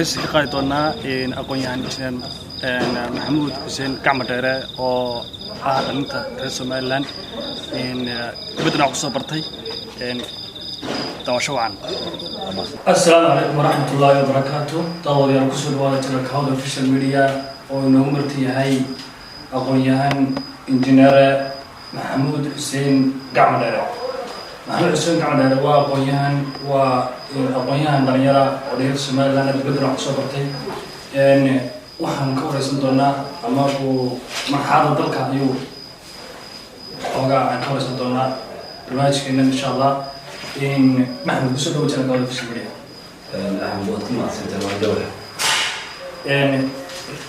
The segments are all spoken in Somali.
waraysi ka qaadi doonaa aqoon-yahan maxamuud xuseen gacmo dheere oo ah dhalinta reer Somaliland dibadna ku soo bartay dawasho wacan. Assalaamu calaykum waraxmatullaahi wabarakaatuh. Daawadayaal ku soo dhawaada channelka Official Media oo inoo marti yahay aqoon-yahan injineer maxamuud xuseen gacmo dheere. maxamuud xuseen gacmo dheere waa aqoon-yahan dhalinyaro oo reer Somaliland dibadna ku soo bartay waxaan ka waraysan doonaa ama marxaladda dalka ayuu aan ka waraysan doonaa barnaamijkeena insha Allah. محمد بسوا لو جانا قالوا في السورية. أهم وقت ما صرت أنا دولة.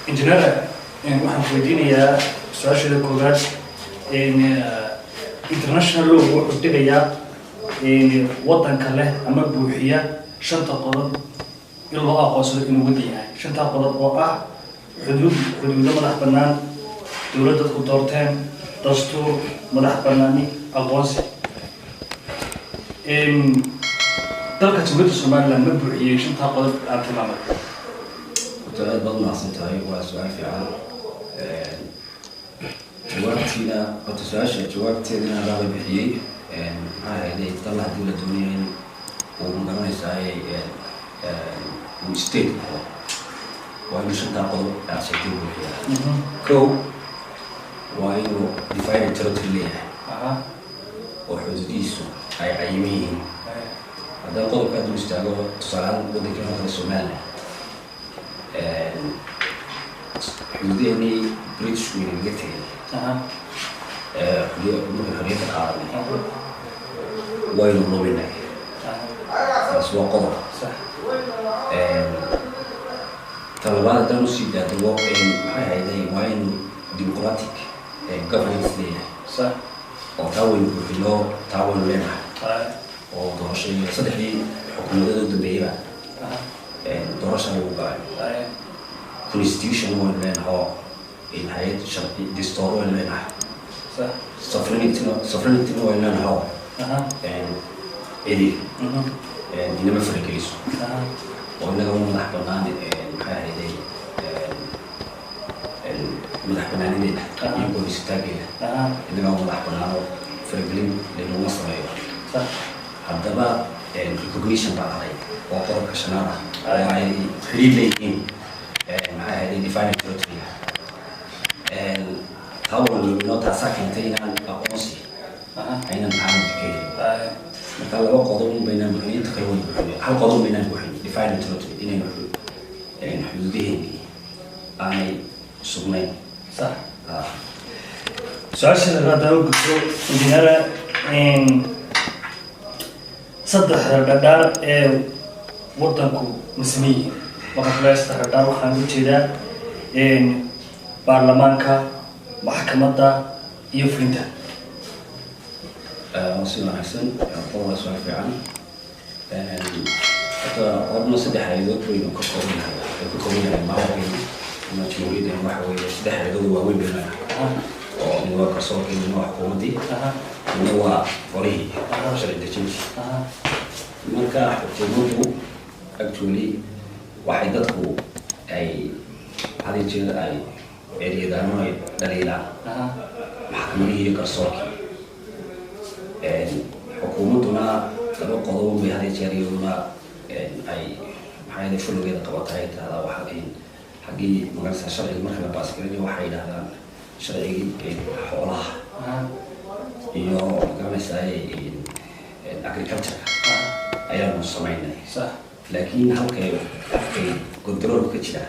إنجنير محمد وديني يا سؤال شو ذكرت international law وحدية وطن كله أما بوحية شنطة قرض إلا أقاصد إنه وديها شنطة قرض وقع حدود مدح بنان دولة الدورتين دستور مدح بناني أقاصد dalka Jamhuuriyadda Soomaaliland ma buuxiyay shanta qodob aad tilmaamay. Aad baad mahadsantahay waa su'aal fiican. Jawaabtiina jawaabteedina la bixiyay maxaa yeelay dalka hadii la doonayo oo magaranaysaa state waa in shanta qodob aad sheegtay buuxiyaa. Kow waa inuu defined territory leeyahay. oo xuduudiisu ay cayimeen هذا قدر كان مستعجل تصارع ودي كانوا في الصومال حدودي بريتش من الجتين من الحرية العربية وين الضبينة بس هو قدر طلبات ده مسيدة تبغى هاي وين ديمقراطيك governance ليه صح أو تعاون لنا oo doorashada saddexdii xukuumadda u dambeeyay doorashada ugu gaay constitution one man ho in hay'ad sharci dastuur one man ah sovereignty one man ho edi inama farqayso oo inaga madax bannaan maxay hayday madax bannaanida iyo boolistaagida inaga madax bannaan farqlin lama sameeyo haddaba recognition baa ahay oo qodobka shanaad ah ay xiriir leeyihiin maxay ahayd defined territory taawon noo taasaa keentay inaan aqoonsi aynan maxamed keeni marka laba qodob baynaan buuxin inta kale way buuxin hal qodob baynaan buuxin defined territory inaynu xuduudaheennii aanay sugnayn sax su-aasha labaad oo gudbo injineer صدق هالدار وطنكو مسميه وقبل هالدار وخانو جدا برلمانكا محكمة يفرنتا مسؤول أحسن قوة سؤال في عام قبل صدق هيدوك وين كقولنا ما هو ما تقولين ما هو صدق هيدوك وين بينا إنه كسر إنه حكومتي إنه فريه شرعي تجيش marka xukuumaddu actually waxay dadku ay hadii jeer ay eriyadaan ay dhaliilaan maxkamadihii garsoorka xukuumadduna laba qodob bay hadii jeer iyaduna ay maxay fuligeeda qabatay taa waxa ay xaqii magaalada sharciga marka la baasgareeyo waxay yiraahdaan sharcigii xoolaha iyo magacaysay agriculture ayaanu samaynay laakiin halkay control ka jira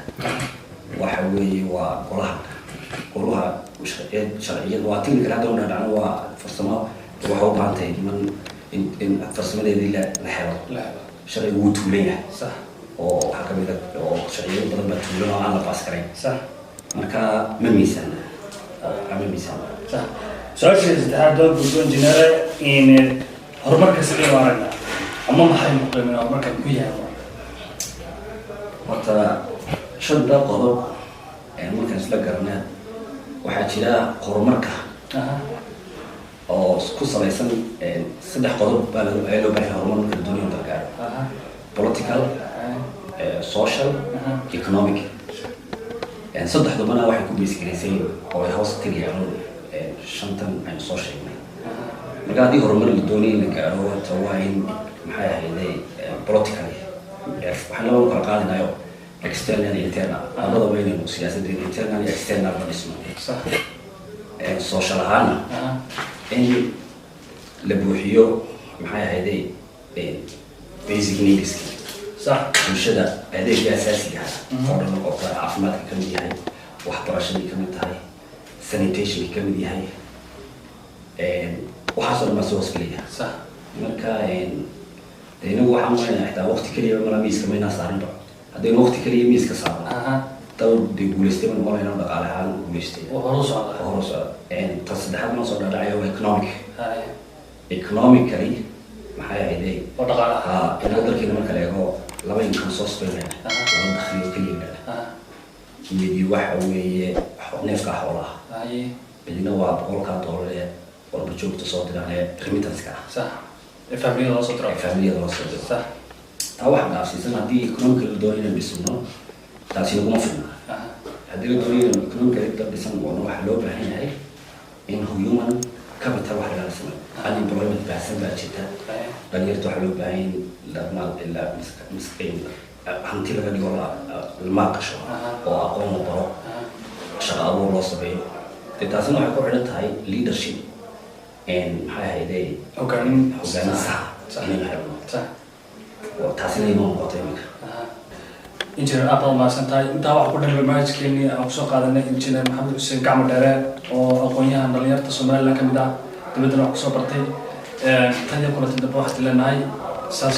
waxa weeye waa golaha sharciyada waa technical hadda una dhacno waa farsamo waxa u baahan tahay in farsamadeedii la helo sharcigu wuu tuulan yahay oo waxaa ka mid ah oo sharciyada badan baa tuulan oo aan la baas karayn marka ma miisaana su-aasha saddexaad oo gudbo injineer horumarka sidee u aragnaa ama maxay muqaymin horumarka ku yahay horta shanta qodob markaan isla garanaa waxaa jira horumarka oo ku salaysan saddex qodob baa loo baahay horumarka dunida gaar political social economic saddexdubana waxay ku beesgaraysay oo ay hoos tagayaan shantan aynu soo sheegnay marka haddii horumar la doonay in la gaaro waa in maxay ahayday politically waxaan laba kala qaadanayo external and internal labada weynaynu siyaasadda internal iyo external la dhisno social ahaana in la buuxiyo maxay ahayday basic needs صح bulshada adeegga asaasiga ah oo dhan oo caafimaadka ka mid yahay waxbarashada ka mid tahay sanitation ka mid yahay waxaasoo dhan soo hoosgelaya صح marka inagu waxaan waynahay xitaa waqti kaliya ma miiska mayna saaranba haddaynu waqti kaliya miiska saarno dawr dee guulaystay ma noqonayna dhaqaale ahaan guulaystay oo hore socda ta saddexaad ma soo dhacaya waa economically maxay ahayday oo dhaqaalaha inuu dalkeena marka la eego laba income source bay leedahay laba dakhli kaliya midi waxa weeye neefka xoolaha midna waa $100 walba joogto soo diraan remittance-ka صح family loo soo diro صح taa waxa dhaafsiisan haddii economical la doonayo inay dhisno taasi laguma filna haddii la doonayo economical la dhisan waxa loo baahan yahay in human capital waxa laga sameeyo unemployment baahsan baa jirta dhalinyarta waxa loo baahan yahay maal ilaa miskiin hanti laga dhigo la maalgasho oo aqoon la baro shaqo abuur loo sameeyo taasina waxay ku xidhan tahay leadership maxay ahayday hogaamin sax inay helno taasina inoo noqotay iminka injineer aad baad mahadsantahay intaa waxaa ku dhan barnaamijkeenii aan kusoo qaadanay injineer maxamed xuseen gacmo dheere oo aqoon-yahan dhalinyarta somaliland ka mid ah dibaddana wax kusoo bartay tan iyo kulanti dambe waxaad leenahay saas